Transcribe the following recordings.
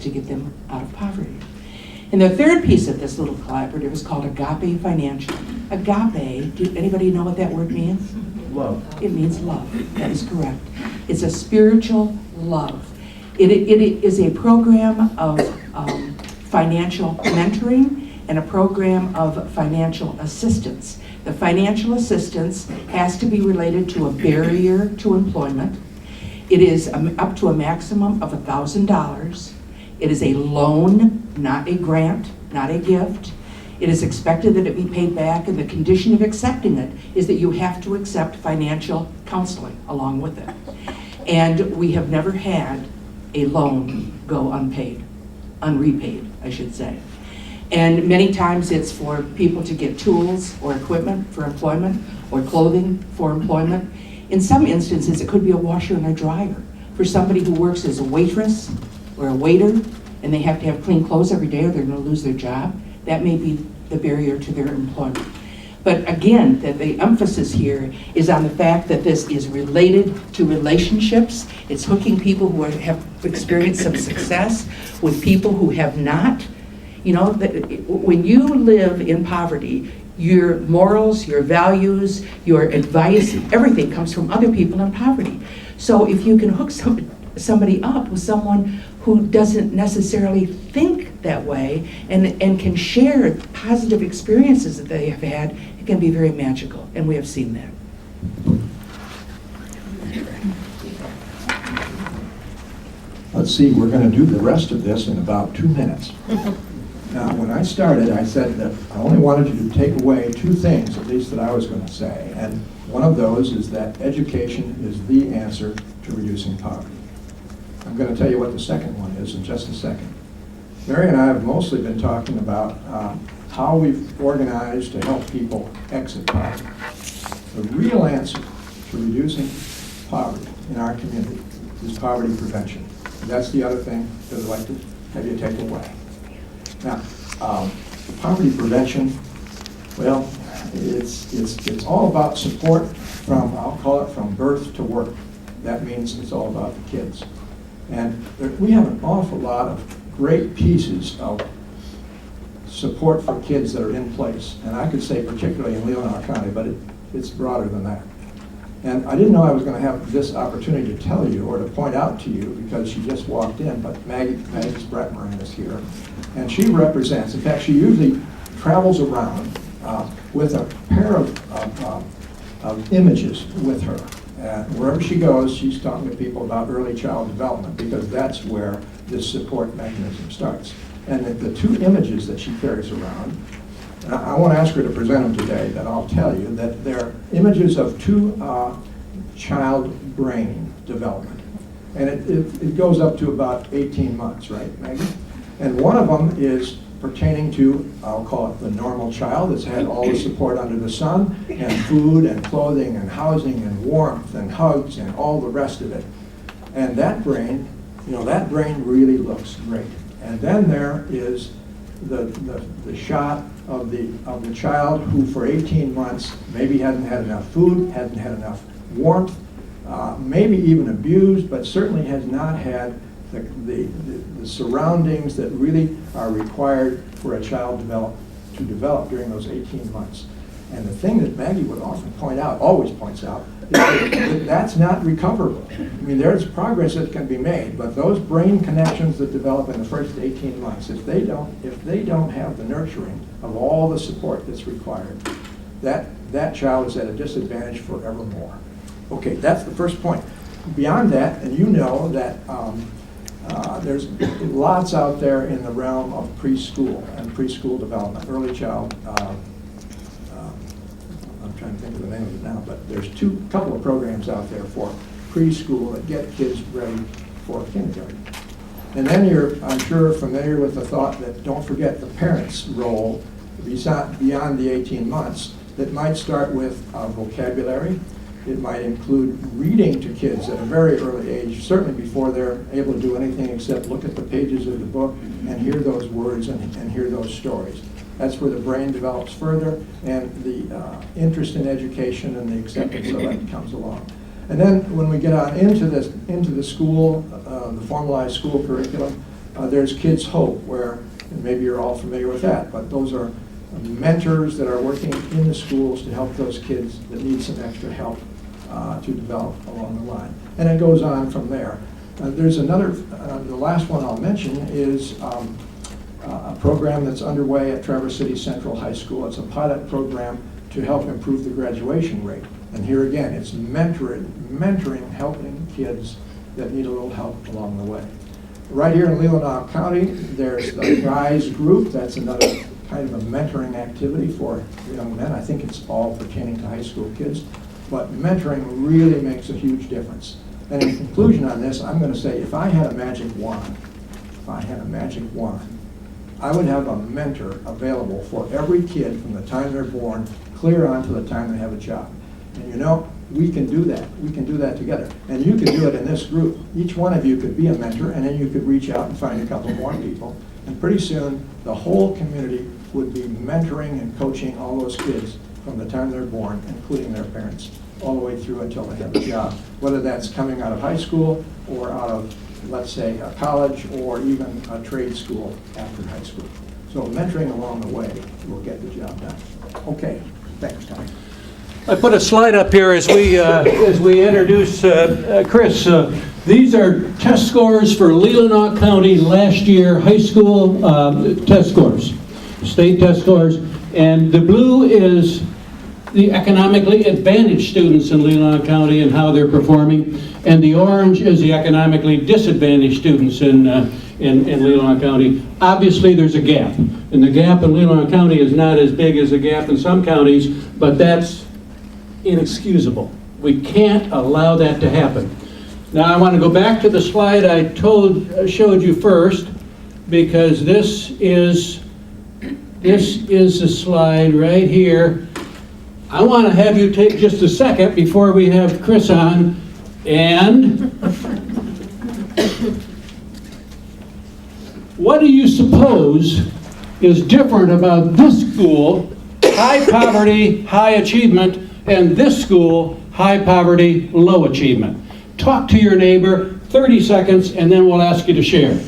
to get them out of poverty. And the third piece of this little collaborative is called Agape Financial. Agape, anybody know what that word means? Love. It means love. That is correct. It's a spiritual love. It is a program of financial mentoring and a program of financial assistance. The financial assistance has to be related to a barrier to employment. It is up to a maximum of $1,000. It is a loan, not a grant, not a gift. It is expected that it be paid back, and the condition of accepting it is that you have to accept financial counseling along with it. And we have never had a loan go unrepaid, I should say. And many times it's for people to get tools or equipment for employment or clothing for employment. In some instances, it could be a washer and a dryer for somebody who works as a waitress or a waiter, and they have to have clean clothes every day or they're going to lose their job. That may be the barrier to their employment. But again, the emphasis here is on the fact that this is related to relationships. It's hooking people who have experienced some success with people who have not. You know, when you live in poverty, your morals, your values, your advice, everything comes from other people in poverty. So if you can hook somebody up with someone who doesn't necessarily think that way and can share positive experiences that they have had, it can be very magical, and we have seen that. Let's see, we're going to do the rest of this in about 2 minutes. Now, when I started, I said that I only wanted you to take away 2 things, at least that I was going to say. And one of those is that education is the answer to reducing poverty. I'm going to tell you what the second one is in just a second. Mary and I have mostly been talking about how we've organized to help people exit poverty. The real answer to reducing poverty in our community is poverty prevention. That's the other thing that I'd like to have you take away. Now, poverty prevention, well, it's all about support from, I'll call it from birth to work. That means it's all about the kids. And we have an awful lot of great pieces of support for kids that are in place. And I could say particularly in Leelanau County, but it's broader than that. And I didn't know I was going to have this opportunity to tell you or to point out to you because she just walked in, but Maggie Bretmorin is here. And she represents, in fact, she usually travels around with a pair of images with her. Wherever she goes, she's talking to people about early child development because that's where this support mechanism starts. And the 2 images that she carries around, I want to ask her to present them today, that I'll tell you that they're images of 2 child brain development. And it goes up to about 18 months, right, Maggie? And one of them is pertaining to, I'll call it the normal child that's had all the support under the sun, and food and clothing and housing and warmth and hugs and all the rest of it. And that brain, that brain really looks great. And then there is the shot of the child who for 18 months maybe hasn't had enough food, hasn't had enough warmth, maybe even abused, but certainly has not had the surroundings that really are required for a child to develop during those 18 months. And the thing that Maggie would often point out, always points out, is that that's not recoverable. I mean, there's progress that can be made, but those brain connections that develop in the first 18 months, if they don't have the nurturing of all the support that's required, that child is at a disadvantage forevermore. Okay, that's the first point. Beyond that, and you know that there's lots out there in the realm of preschool and preschool development, early child. I'm trying to think of the name of it now, but there's a couple of programs out there for preschool that get kids ready for kindergarten. And then you're, I'm sure, familiar with the thought that don't forget the parents' role beyond the 18 months. That might start with vocabulary. It might include reading to kids at a very early age, certainly before they're able to do anything except look at the pages of the book and hear those words and hear those stories. That's where the brain develops further, and the interest in education and the acceptance of it comes along. And then when we get on into the school, the formalized school curriculum, There's Kids Hope, where, and maybe you're all familiar with that, but those are mentors that are working in the schools to help those kids that need some extra help to develop along the line. And it goes on from there. There's another, the last one I'll mention is a program that's underway at Traverse City Central High School. It's a pilot program to help improve the graduation rate. And here again, it's mentoring, helping kids that need a little help along the way. Right here in Leelanau County, there's the RISE group. That's another kind of a mentoring activity for young men. I think it's all pertaining to high school kids, but mentoring really makes a huge difference. And in conclusion on this, I'm going to say, if I had a magic wand, I would have a mentor available for every kid from the time they're born clear on to the time they have a job. And you know, we can do that. We can do that together. And you can do it in this group. Each one of you could be a mentor, and then you could reach out and find a couple more people. And pretty soon, the whole community would be mentoring and coaching all those kids from the time they're born, including their parents, all the way through until they have a job. Whether that's coming out of high school or out of, let's say, a college or even a trade school after high school. So mentoring along the way will get the job done. Okay, thanks, Tom. I put a slide up here as we introduce Chris. These are test scores for Leelanau County last year, high school test scores, state test scores. And the blue is the economically advantaged students in Leelanau County and how they're performing. And the orange is the economically disadvantaged students in Leelanau County. Obviously, there's a gap. And the gap in Leelanau County is not as big as the gap in some counties, but that's inexcusable. We can't allow that to happen. Now I want to go back to the slide I showed you first, because this is the slide right here. I want to have you take just a second before we have Chris on, and what do you suppose is different about this school, high poverty, high achievement, and this school, high poverty, low achievement? Talk to your neighbor, 30 seconds, and then we'll ask you to share.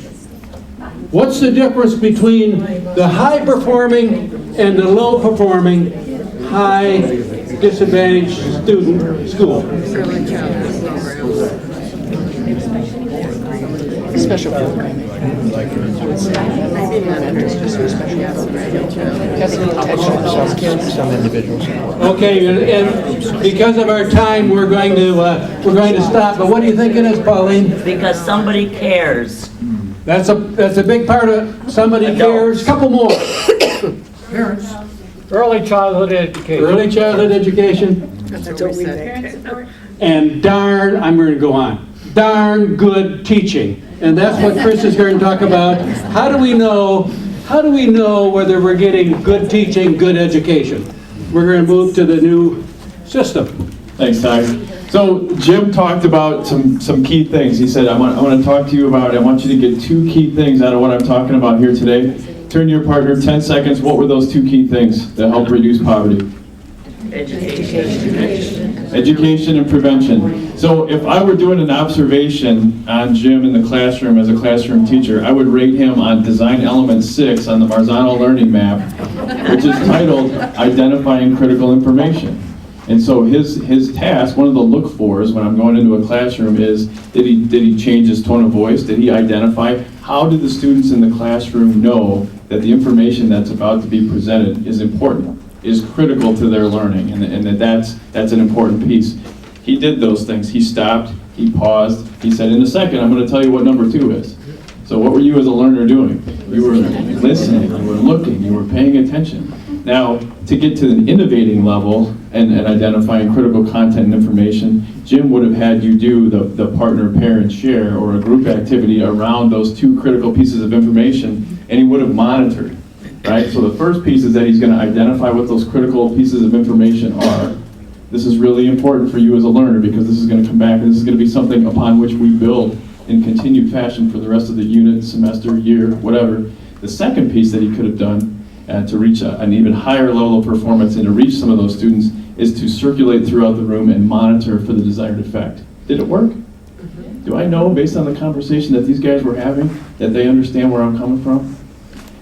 What's the difference between the high performing and the low performing, high disadvantaged student school? Special programming. Maybe not interest or special programming. Some individuals. Okay, and because of our time, we're going to stop. But what do you think it is, Pauline? Because somebody cares. That's a big part of somebody cares. Couple more. Parents. Early childhood education. Early childhood education. That's what we said. And I'm going to go on. Darn good teaching. And that's what Chris is going to talk about. How do we know whether we're getting good teaching, good education? We're going to move to the new system. Thanks, Ty. So Jim talked about some key things. He said, I want to talk to you about, I want you to get two key things out of what I'm talking about here today. Turn to your partner, 10 seconds. What were those two key things that help reduce poverty? Education and prevention. So if I were doing an observation on Jim in the classroom as a classroom teacher, I would rate him on design element 6 on the Marzano learning map, which is titled Identifying Critical Information. And so his task, one of the look-fors when I'm going into a classroom is, did he change his tone of voice? Did he identify? How did the students in the classroom know that the information that's about to be presented is important, is critical to their learning, and that's an important piece? He did those things. He stopped, he paused, he said, in a second, I'm going to tell you what number 2 is. So what were you as a learner doing? You were listening, you were looking, you were paying attention. Now, to get to an innovating level and identifying critical content and information, Jim would have had you do the partner parent share or a group activity around those 2 critical pieces of information, and he would have monitored, right? So the first piece is that he's going to identify what those critical pieces of information are. This is really important for you as a learner because this is going to come back and this is going to be something upon which we build in continued fashion for the rest of the unit, semester, year, whatever. The second piece that he could have done to reach an even higher level of performance and to reach some of those students is to circulate throughout the room and monitor for the desired effect. Did it work? Do I know, based on the conversation that these guys were having, that they understand where I'm coming from?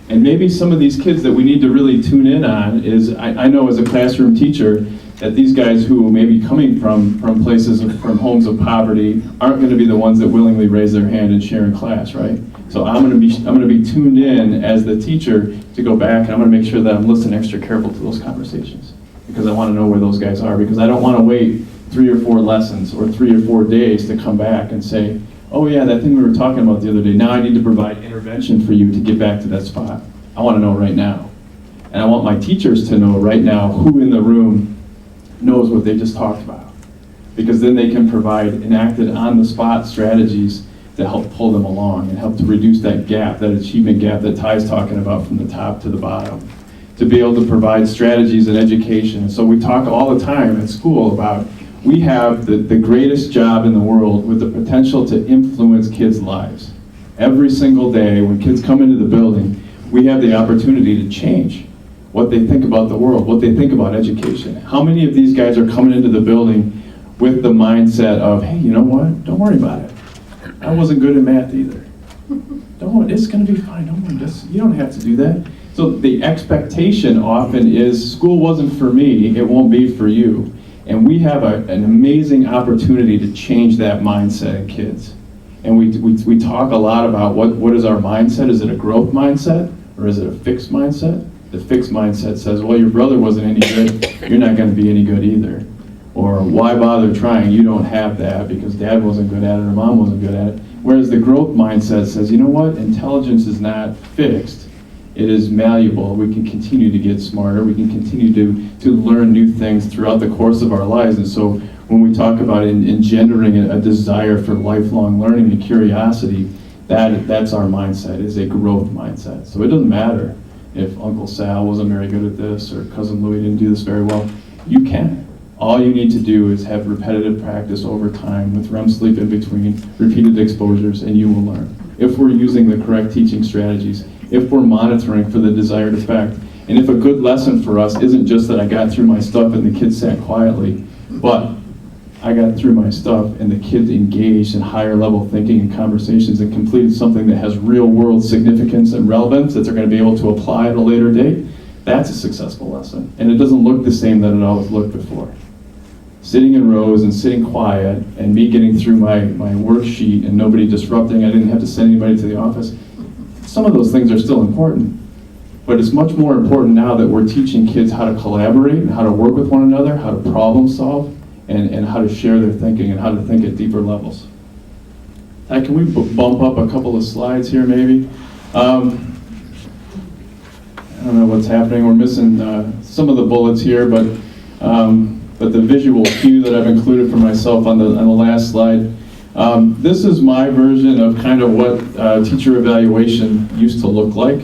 And maybe some of these kids that we need to really tune in on is, I know as a classroom teacher, that these guys who may be coming from places, from homes of poverty, aren't going to be the ones that willingly raise their hand and share in class, right? So I'm going to be tuned in as the teacher to go back, and I'm going to make sure that I'm listening extra careful to those conversations, because I want to know where those guys are, because I don't want to wait 3 or 4 lessons or 3 or 4 days to come back and say, oh yeah, that thing we were talking about the other day, now I need to provide intervention for you to get back to that spot. I want to know right now. And I want my teachers to know right now who in the room knows what they just talked about. Because then they can provide enacted on-the-spot strategies to help pull them along and help to reduce that gap, that achievement gap that Ty's talking about from the top to the bottom. To be able to provide strategies and education. And so we talk all the time at school about we have the greatest job in the world with the potential to influence kids' lives. Every single day when kids come into the building, we have the opportunity to change what they think about the world, what they think about education. How many of these guys are coming into the building with the mindset of, hey, you know what, don't worry about it. I wasn't good at math either. Don't worry, it's gonna be fine, don't worry, you don't have to do that. So the expectation often is, school wasn't for me, it won't be for you. And we have an amazing opportunity to change that mindset in kids. And we talk a lot about what is our mindset. Is it a growth mindset or is it a fixed mindset? The fixed mindset says, well, your brother wasn't any good, you're not going to be any good either. Or why bother trying? You don't have that because dad wasn't good at it or mom wasn't good at it. Whereas the growth mindset says, you know what? Intelligence is not fixed. It is malleable. We can continue to get smarter. We can continue to learn new things throughout the course of our lives. And so when we talk about engendering a desire for lifelong learning and curiosity, that's our mindset, is a growth mindset. So it doesn't matter if Uncle Sal wasn't very good at this or Cousin Louie didn't do this very well. You can. All you need to do is have repetitive practice over time with REM sleep in between, repeated exposures, and you will learn. If we're using the correct teaching strategies, if we're monitoring for the desired effect, and if a good lesson for us isn't just that I got through my stuff and the kids sat quietly, but I got through my stuff and the kids engaged in higher level thinking and conversations and completed something that has real world significance and relevance that they're going to be able to apply at a later date, that's a successful lesson. And it doesn't look the same that it always looked before. Sitting in rows and sitting quiet and me getting through my worksheet and nobody disrupting, I didn't have to send anybody to the office. Some of those things are still important, but it's much more important now that we're teaching kids how to collaborate and how to work with one another, how to problem solve, and how to share their thinking and how to think at deeper levels. Can we bump up a couple of slides here maybe? I don't know what's happening. We're missing some of the bullets here, but the visual cue that I've included for myself on the last slide. This is my version of kind of what teacher evaluation used to look like.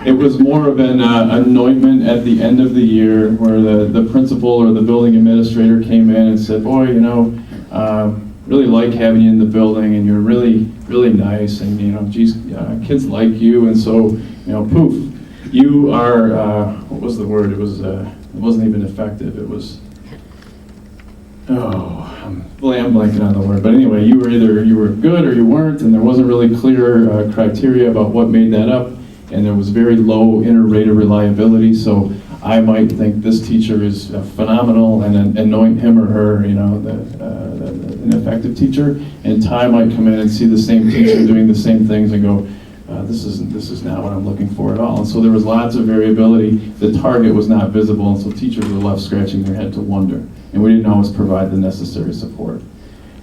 It was more of an anointment at the end of the year where the principal or the building administrator came in and said, boy, you know, really like having you in the building and you're really, really nice and, you know, geez, kids like you and so, you know, poof, you are, what was the word? It wasn't even effective. It was, I'm blanking on the word, but anyway, you were good or you weren't, and there wasn't really clear criteria about what made that up, and there was very low inter-rate of reliability, so I might think this teacher is phenomenal and anoint him or her, you know, an effective teacher, and Ty might come in and see the same teacher doing the same things and go, this is not what I'm looking for at all. And so there was lots of variability. The target was not visible, and so teachers were left scratching their head to wonder. And we didn't always provide the necessary support.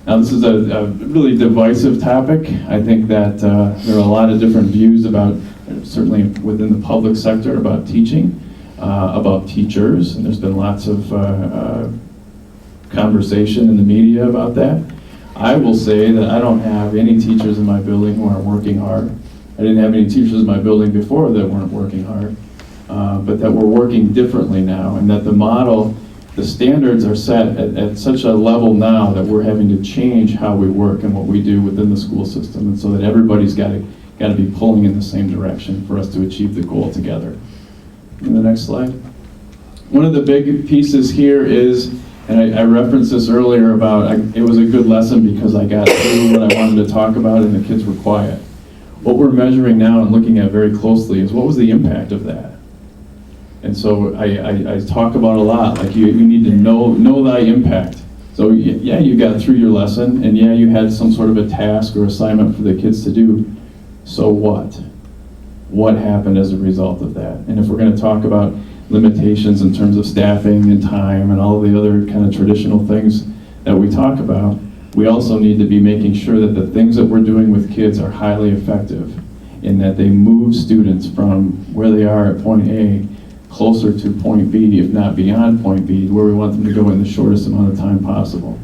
Now this is a really divisive topic. I think that there are a lot of different views about, certainly within the public sector, about teaching, about teachers, and there's been lots of conversation in the media about that. I will say that I don't have any teachers in my building who aren't working hard. I didn't have any teachers in my building before that weren't working hard, but that we're working differently now, and that the model, the standards are set at such a level now that we're having to change how we work and what we do within the school system, and so that everybody's got to be pulling in the same direction for us to achieve the goal together. In the next slide. One of the big pieces here is And I referenced this earlier about it was a good lesson because I got through what I wanted to talk about and the kids were quiet. What we're measuring now and looking at very closely is what was the impact of that? And so I talk about a lot, like you need to know thy impact. So yeah, you got through your lesson, and yeah, you had some sort of a task or assignment for the kids to do. So what? What happened as a result of that? And if we're going to talk about limitations in terms of staffing and time and all of the other kind of traditional things that we talk about, we also need to be making sure that the things that we're doing with kids are highly effective in that they move students from where they are at point A closer to point B, if not beyond point B, where we want them to go in the shortest amount of time possible.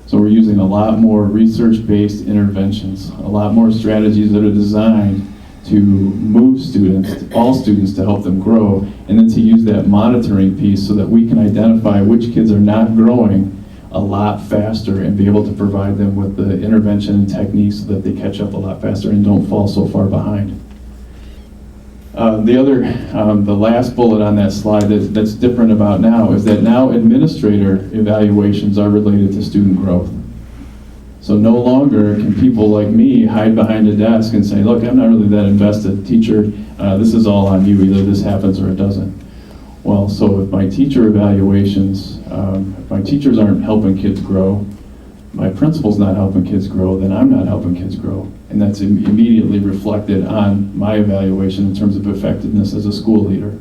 So we're using a lot more research-based interventions, a lot more strategies that are designed to move students, all students, to help them grow, and then to use that monitoring piece so that we can identify which kids are not growing a lot faster and be able to provide them with the intervention and techniques so that they catch up a lot faster and don't fall so far behind. The last bullet on that slide that's different about now is that now administrator evaluations are related to student growth. So no longer can people like me hide behind a desk and say, look, I'm not really that invested. Teacher, this is all on you. Either this happens or it doesn't. Well, so if my teacher evaluations, if my teachers aren't helping kids grow, my principal's not helping kids grow, then I'm not helping kids grow. And that's immediately reflected on my evaluation in terms of effectiveness as a school leader.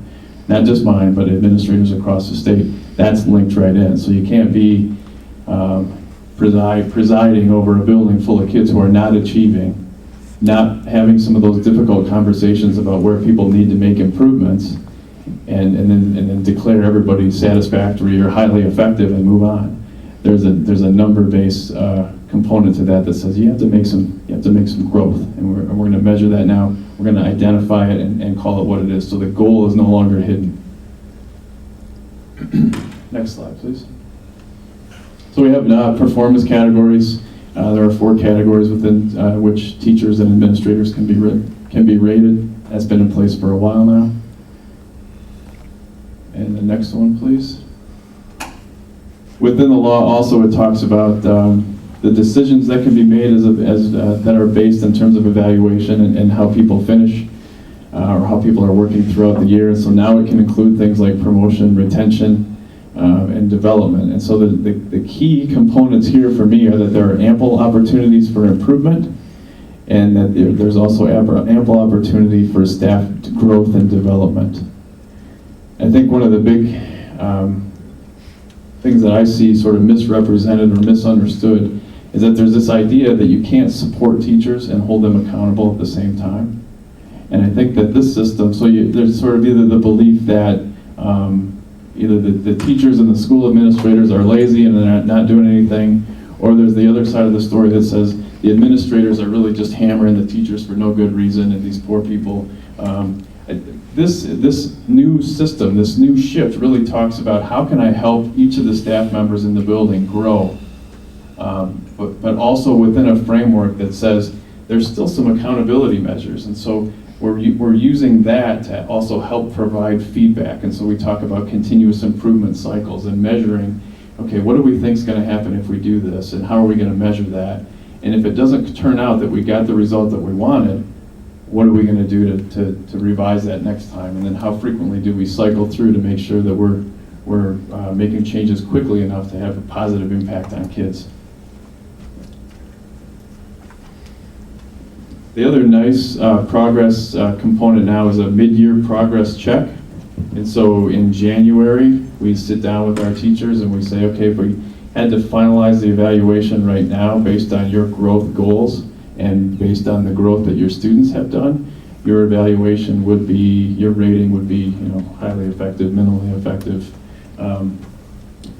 Not just mine, but administrators across the state. That's linked right in. So you can't be presiding over a building full of kids who are not achieving, not having some of those difficult conversations about where people need to make improvements, and then declare everybody satisfactory or highly effective and move on. There's a number-based component to that that says you have to make some growth, and we're going to measure that now. We're going to identify it and call it what it is. So the goal is no longer hidden. Next slide, please. So we have performance categories. There are 4 categories within which teachers and administrators can be rated. That's been in place for a while now. And the next one, please. Within the law, also, it talks about the decisions that can be made that are based in terms of evaluation and how people finish or how people are working throughout the year. And so now it can include things like promotion, retention, and development. And so the key components here for me are that there are ample opportunities for improvement, and that there's also ample opportunity for staff growth and development. I think one of the big things that I see sort of misrepresented or misunderstood is that there's this idea that you can't support teachers and hold them accountable at the same time. And I think that this system, there's sort of either the belief that either the teachers and the school administrators are lazy and they're not doing anything, or there's the other side of the story that says the administrators are really just hammering the teachers for no good reason, and these poor people. This new system, this new shift really talks about how can I help each of the staff members in the building grow, but also within a framework that says there's still some accountability measures. And so we're using that to also help provide feedback. And so we talk about continuous improvement cycles and measuring, okay, what do we think is going to happen if we do this, and how are we going to measure that? And if it doesn't turn out that we got the result that we wanted, what are we going to do to revise that next time? And then how frequently do we cycle through to make sure that we're making changes quickly enough to have a positive impact on kids? The other nice progress component now is a mid-year progress check. And so in January, we sit down with our teachers and we say, okay, if we had to finalize the evaluation right now based on your growth goals and based on the growth that your students have done, your evaluation would be, your rating would be, highly effective, minimally effective.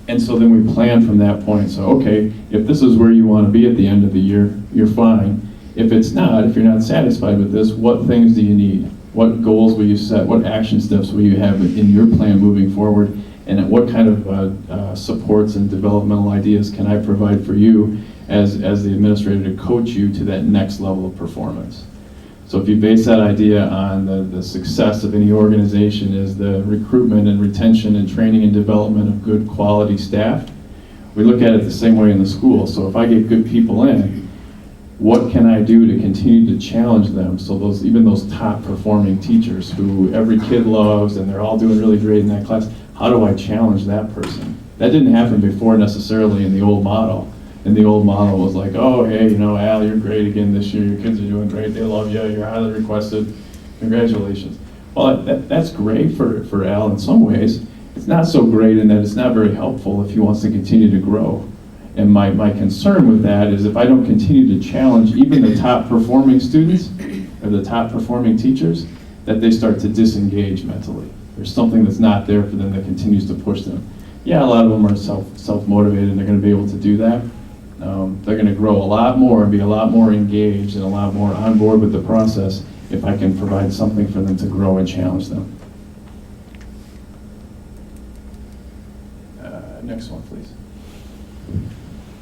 And so then we plan from that point. So, okay, if this is where you want to be at the end of the year, you're fine. If it's not, if you're not satisfied with this, what things do you need? What goals will you set? What action steps will you have in your plan moving forward? And what kind of supports and developmental ideas can I provide for you as the administrator to coach you to that next level of performance? So if you base that idea on the success of any organization is the recruitment and retention and training and development of good quality staff, We look at it the same way in the school. So if I get good people in, what can I do to continue to challenge them? So even those top performing teachers who every kid loves and they're all doing really great in that class, how do I challenge that person? That didn't happen before necessarily in the old model. And the old model was like, oh, hey, you know, Al, you're great again this year. Your kids are doing great. They love you. You're highly requested. Congratulations. Well, that's great for Al in some ways. It's not so great in that it's not very helpful if he wants to continue to grow. And my concern with that is if I don't continue to challenge even the top performing students or the top performing teachers, that they start to disengage mentally. There's something that's not there for them that continues to push them. Yeah, a lot of them are self-motivated and they're going to be able to do that. They're going to grow a lot more and be a lot more engaged and a lot more on board with the process if I can provide something for them to grow and challenge them. Next one, please.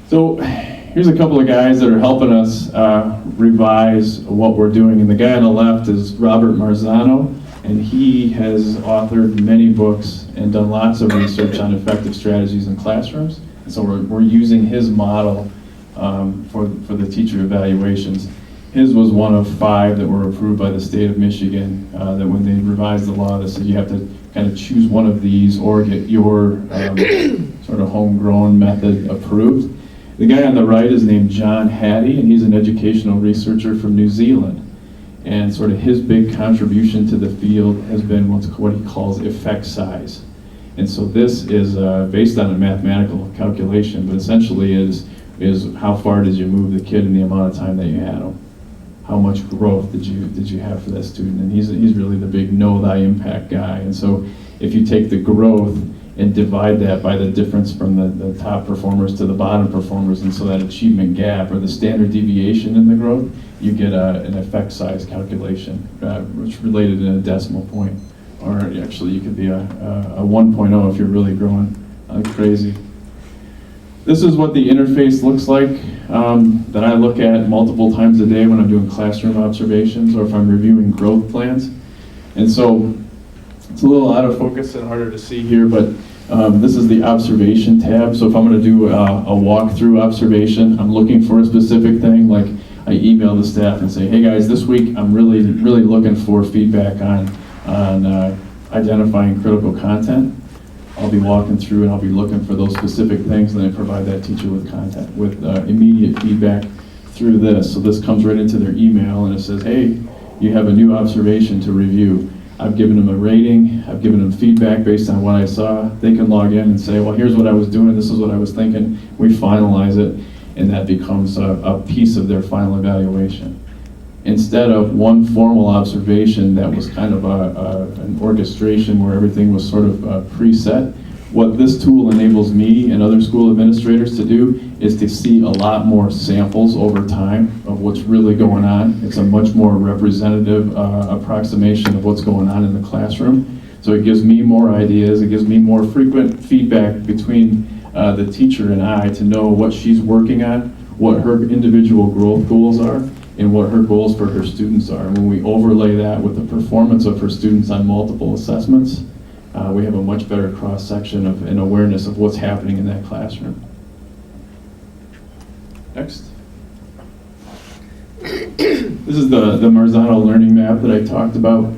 So here's a couple of guys that are helping us revise what we're doing. And the guy on the left is Robert Marzano, and he has authored many books and done lots of research on effective strategies in classrooms. And so we're using his model for the teacher evaluations. His was one of 5 that were approved by the state of Michigan, that when they revised the law, they said you have to kind of choose one of these or get your sort of homegrown method approved. The guy on the right is named John Hattie, and he's an educational researcher from New Zealand. And sort of his big contribution to the field has been what he calls effect size. And so this is based on a mathematical calculation, but essentially is how far did you move the kid in the amount of time that you had them? How much growth did you have for that student? And he's really the big know thy impact guy. And so if you take the growth and divide that by the difference from the top performers to the bottom performers, and so that achievement gap or the standard deviation in the growth, you get an effect size calculation, which related in a decimal point. Or actually you could be a 1.0 if you're really growing like crazy. This is what the interface looks like that I look at multiple times a day when I'm doing classroom observations or if I'm reviewing growth plans. And so it's a little out of focus and harder to see here, but this is the observation tab. So if I'm going to do a walkthrough observation, I'm looking for a specific thing, like I email the staff and say, hey guys, this week I'm really looking for feedback on identifying critical content. I'll be walking through and I'll be looking for those specific things, and then I provide that teacher with content, with immediate feedback through this. So this comes right into their email and it says, hey, you have a new observation to review. I've given them a rating, I've given them feedback based on what I saw. They can log in and say, well, here's what I was doing, this is what I was thinking. We finalize it, and that becomes a piece of their final evaluation. Instead of one formal observation that was kind of an orchestration where everything was sort of preset, what this tool enables me and other school administrators to do is to see a lot more samples over time of what's really going on. It's a much more representative approximation of what's going on in the classroom. So it gives me more ideas, it gives me more frequent feedback between the teacher and I to know what she's working on, what her individual growth goals are, and what her goals for her students are. And when we overlay that with the performance of her students on multiple assessments, we have a much better cross-section of an awareness of what's happening in that classroom. Next. This is the Marzano learning map that I talked about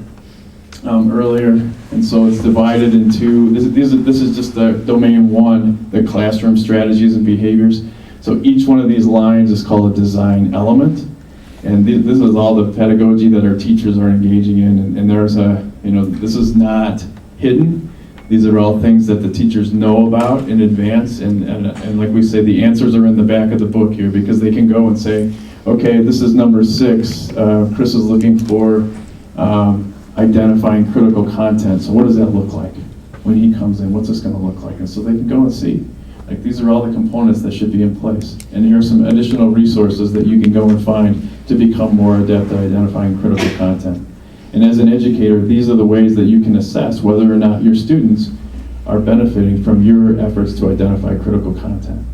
earlier. And so it's divided into, this is just the domain 1, the classroom strategies and behaviors. So each one of these lines is called a design element. And this is all the pedagogy that our teachers are engaging in. And there's this is not hidden. These are all things that the teachers know about in advance. And like we say, the answers are in the back of the book here, because they can go and say, okay, this is number 6. Chris is looking for identifying critical content. So what does that look like when he comes in? What's this going to look like? And so they can go and see. Like, these are all the components that should be in place. And here are some additional resources that you can go and find to become more adept at identifying critical content. And as an educator, these are the ways that you can assess whether or not your students are benefiting from your efforts to identify critical content.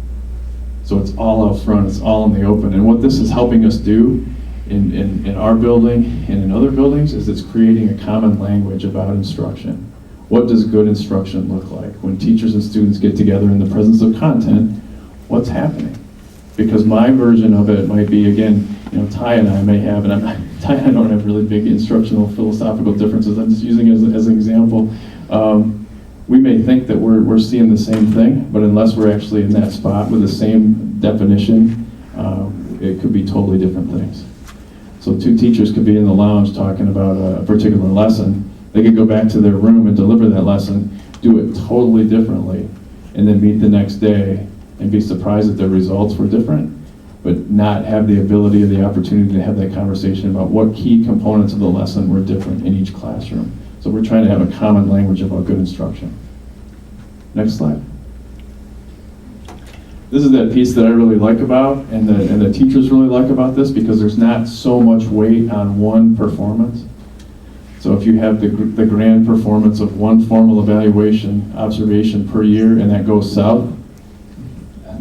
So it's all out front, it's all in the open. And what this is helping us do in our building and in other buildings is it's creating a common language about instruction. What does good instruction look like? When teachers and students get together in the presence of content, what's happening? Because my version of it might be, again, Ty and I may have, and Ty and I don't have really big instructional philosophical differences. I'm just using it as an example. We may think that we're seeing the same thing, but unless we're actually in that spot with the same definition, it could be totally different things. So two teachers could be in the lounge talking about a particular lesson. They could go back to their room and deliver that lesson, do it totally differently, and then meet the next day and be surprised that their results were different, but not have the ability or the opportunity to have that conversation about what key components of the lesson were different in each classroom. So we're trying to have a common language about good instruction. Next slide. This is that piece that I really like about, and the teachers really like about this, because there's not so much weight on one performance. So if you have the grand performance of one formal evaluation observation per year and that goes south,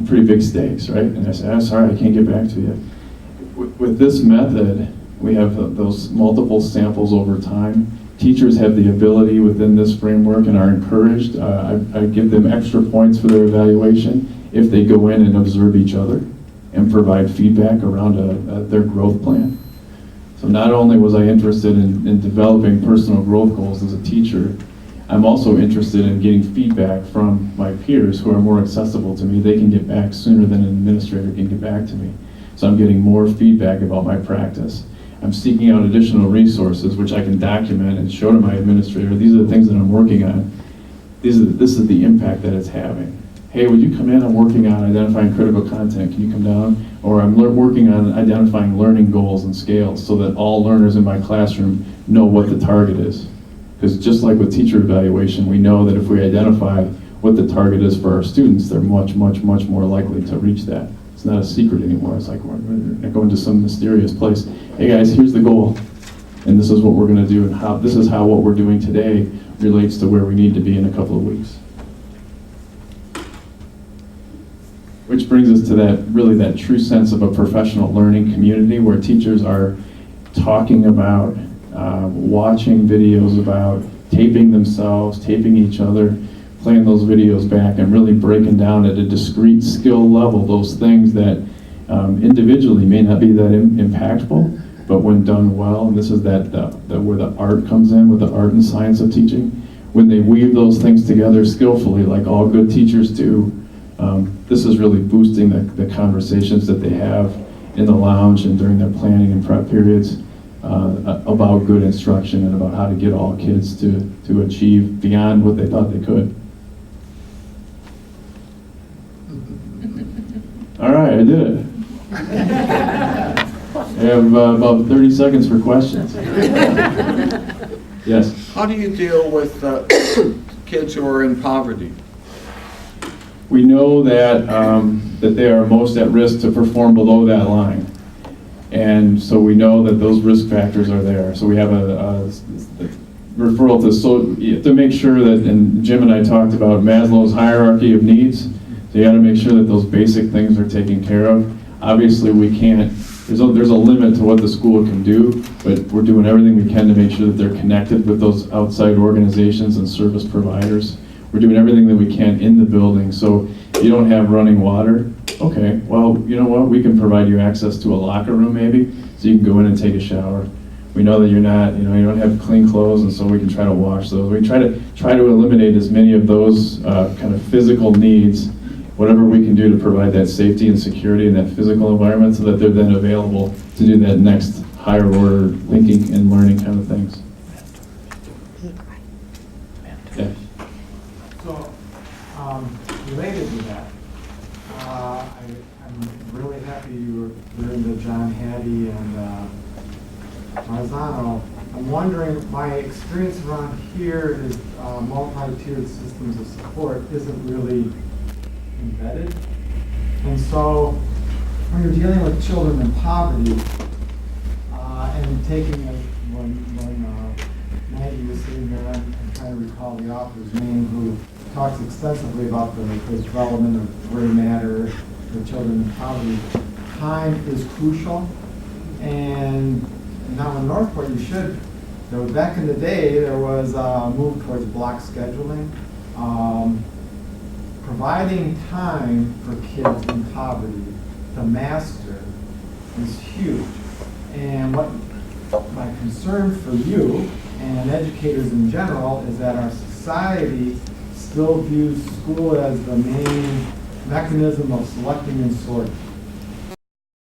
pretty big stakes, right? And I say, sorry, I can't get back to you. With this method, we have those multiple samples over time. Teachers have the ability within this framework and are encouraged. I give them extra points for their evaluation if they go in and observe each other and provide feedback around their growth plan. So not only was I interested in developing personal growth goals as a teacher, I'm also interested in getting feedback from my peers who are more accessible to me. They can get back sooner than an administrator can get back to me. So I'm getting more feedback about my practice. I'm seeking out additional resources which I can document and show to my administrator. These are the things that I'm working on. This is the impact that it's having. Hey, would you come in? I'm working on identifying critical content. Can you come down? Or I'm working on identifying learning goals and scales so that all learners in my classroom know what the target is. Because just like with teacher evaluation, we know that if we identify what the target is for our students, they're much, much, much more likely to reach that. It's not a secret anymore. It's like we're going to some mysterious place. Hey guys, here's the goal. And this is what we're going to do, and this is how what we're doing today relates to where we need to be in a couple of weeks. Which brings us to that true sense of a professional learning community where teachers are talking about, watching videos about, taping themselves, taping each other, playing those videos back, and really breaking down at a discrete skill level those things that individually may not be that impactful, but when done well, and this is where the art comes in, with the art and science of teaching, when they weave those things together skillfully, like all good teachers do, this is really boosting the conversations that they have in the lounge and during their planning and prep periods about good instruction and about how to get all kids to achieve beyond what they thought they could. All right, I did it. I have about 30 seconds for questions. Yes? How do you deal with kids who are in poverty? We know that they are most at risk to perform below that line. And so we know that those risk factors are there. So we have a referral to make sure that, and Jim and I talked about Maslow's hierarchy of needs. So you got to make sure that those basic things are taken care of. Obviously we can't, there's a limit to what the school can do, but we're doing everything we can to make sure that they're connected with those outside organizations and service providers. We're doing everything that we can in the building. So if you don't have running water, okay, well, you know what? We can provide you access to a locker room maybe, so you can go in and take a shower. We know that you don't have clean clothes, and so we can try to wash those. We try to eliminate as many of those kind of physical needs, whatever we can do to provide that safety and security in that physical environment, so that they're then available to do that next higher order thinking and learning kind of things. Yeah. So, related to that, I'm really happy you were into John Hattie and Marzano. I'm wondering, my experience around here is multi-tiered systems of support isn't really embedded. And so, when you're dealing with children in poverty, and taking it, when Maggie was sitting there, I'm trying to recall the author's name, who talks extensively about the development of gray matter for children in poverty. Time is crucial, and now in Northport, back in the day, there was a move towards block scheduling. providing time for kids in poverty to master is huge. And what my concern for you and educators in general is that our society still views school as the main mechanism of selecting and sorting.